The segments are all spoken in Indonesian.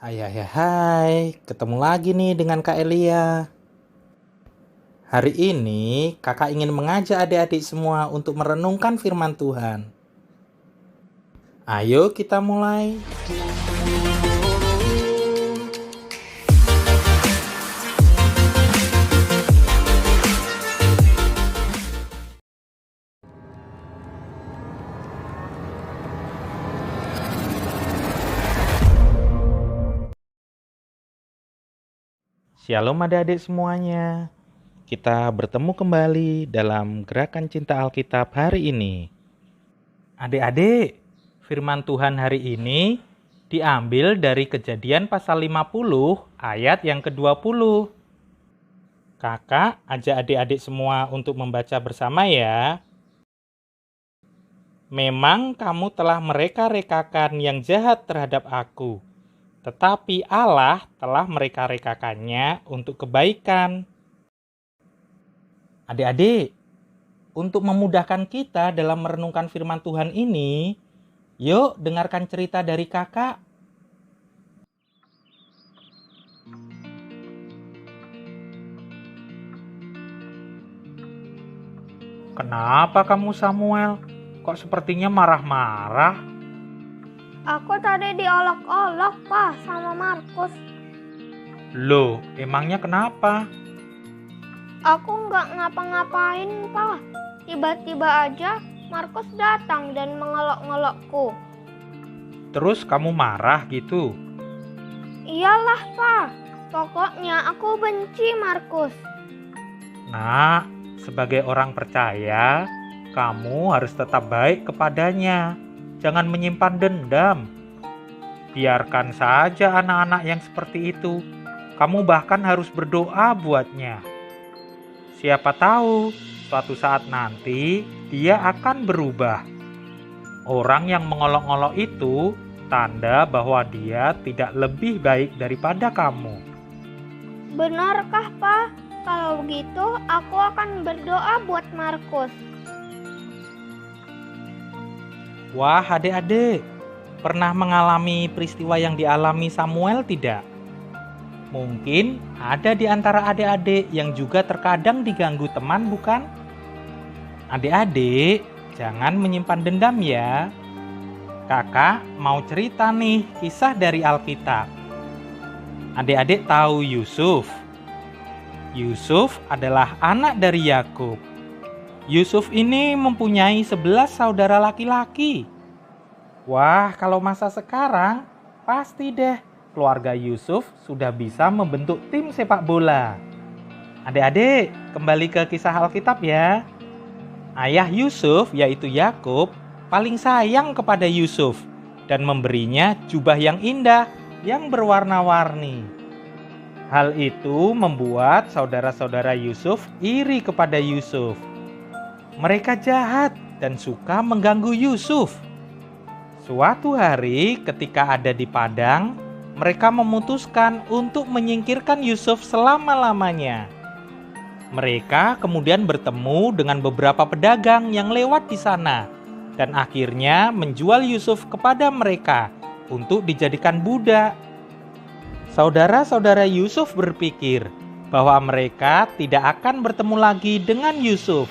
Hai hai hai hai, ketemu lagi nih dengan Kak Elia. Hari ini kakak ingin mengajak adik-adik semua untuk merenungkan firman Tuhan. Ayo kita mulai. Shalom adik-adik semuanya. Kita bertemu kembali dalam Gerakan Cinta Alkitab hari ini. Adik-adik, firman Tuhan hari ini diambil dari Kejadian pasal 50 ayat yang ke-20. Kakak ajak adik-adik semua untuk membaca bersama ya. Memang kamu telah mereka-rekakan yang jahat terhadap aku, tetapi Allah telah mereka-rekakannya untuk kebaikan. Adik-adik, untuk memudahkan kita dalam merenungkan firman Tuhan ini, yuk dengarkan cerita dari kakak. Kenapa kamu Samuel? Kok sepertinya marah-marah? Aku tadi diolok-olok, Pak, sama Markus. Loh, emangnya kenapa? Aku nggak ngapa-ngapain, Pak. Tiba-tiba aja Markus datang dan mengelok-ngelokku. Terus kamu marah gitu? Iyalah, Pak. Pokoknya aku benci Markus. Nah, sebagai orang percaya, kamu harus tetap baik kepadanya. Jangan menyimpan dendam. Biarkan saja anak-anak yang seperti itu. Kamu bahkan harus berdoa buatnya. Siapa tahu, suatu saat nanti dia akan berubah. Orang yang mengolok-olok itu tanda bahwa dia tidak lebih baik daripada kamu. Benarkah, Pak? Kalau begitu, aku akan berdoa buat Markus. Wah, adik-adik, pernah mengalami peristiwa yang dialami Samuel tidak? Mungkin ada di antara adik-adik yang juga terkadang diganggu teman, bukan? Adik-adik, jangan menyimpan dendam ya. Kakak mau cerita nih kisah dari Alkitab. Adik-adik tahu Yusuf? Yusuf adalah anak dari Yakub. Yusuf ini mempunyai 11 saudara laki-laki. Wah, kalau masa sekarang, pasti deh keluarga Yusuf sudah bisa membentuk tim sepak bola. Adik-adik, kembali ke kisah Alkitab ya. Ayah Yusuf, yaitu Yakub, paling sayang kepada Yusuf dan memberinya jubah yang indah yang berwarna-warni. Hal itu membuat saudara-saudara Yusuf iri kepada Yusuf. Mereka jahat dan suka mengganggu Yusuf. Suatu hari ketika ada di padang, mereka memutuskan untuk menyingkirkan Yusuf selama-lamanya. Mereka kemudian bertemu dengan beberapa pedagang yang lewat di sana dan akhirnya menjual Yusuf kepada mereka untuk dijadikan budak. Saudara-saudara Yusuf berpikir bahwa mereka tidak akan bertemu lagi dengan Yusuf.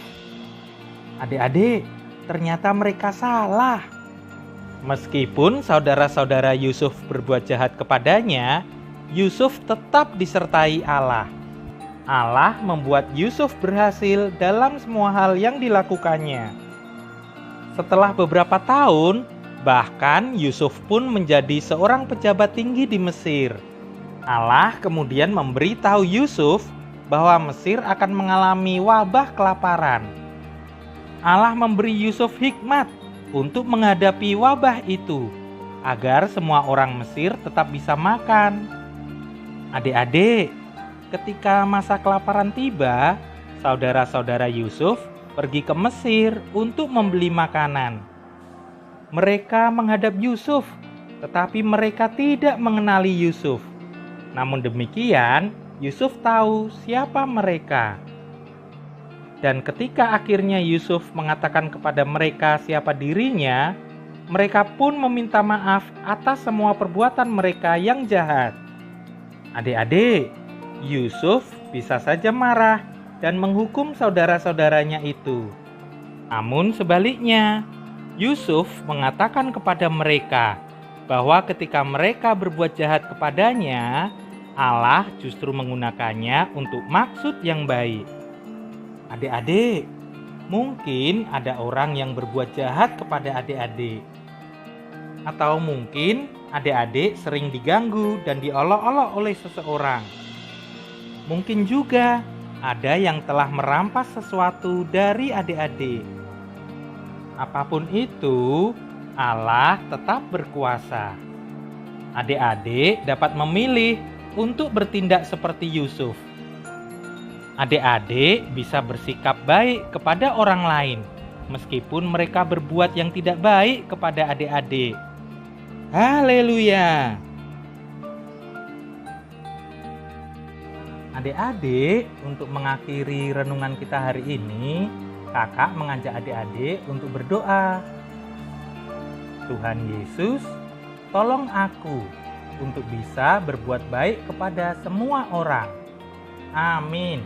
Adik-adik, ternyata mereka salah. Meskipun saudara-saudara Yusuf berbuat jahat kepadanya, Yusuf tetap disertai Allah. Allah membuat Yusuf berhasil dalam semua hal yang dilakukannya. Setelah beberapa tahun, bahkan Yusuf pun menjadi seorang pejabat tinggi di Mesir. Allah kemudian memberitahu Yusuf bahwa Mesir akan mengalami wabah kelaparan. Allah memberi Yusuf hikmat untuk menghadapi wabah itu, agar semua orang Mesir tetap bisa makan. Adik-adik, ketika masa kelaparan tiba, saudara-saudara Yusuf pergi ke Mesir untuk membeli makanan. Mereka menghadap Yusuf, tetapi mereka tidak mengenali Yusuf. Namun demikian, Yusuf tahu siapa mereka. Dan ketika akhirnya Yusuf mengatakan kepada mereka siapa dirinya, mereka pun meminta maaf atas semua perbuatan mereka yang jahat. Adik-adik, Yusuf bisa saja marah dan menghukum saudara-saudaranya itu. Namun sebaliknya, Yusuf mengatakan kepada mereka bahwa ketika mereka berbuat jahat kepadanya, Allah justru menggunakannya untuk maksud yang baik. Adik-adik, mungkin ada orang yang berbuat jahat kepada adik-adik. Atau mungkin adik-adik sering diganggu dan diolok-olok oleh seseorang. Mungkin juga ada yang telah merampas sesuatu dari adik-adik. Apapun itu, Allah tetap berkuasa. Adik-adik dapat memilih untuk bertindak seperti Yusuf. Adik-adik bisa bersikap baik kepada orang lain, meskipun mereka berbuat yang tidak baik kepada adik-adik. Haleluya! Adik-adik, untuk mengakhiri renungan kita hari ini, kakak mengajak adik-adik untuk berdoa. Tuhan Yesus, tolong aku untuk bisa berbuat baik kepada semua orang. Amin.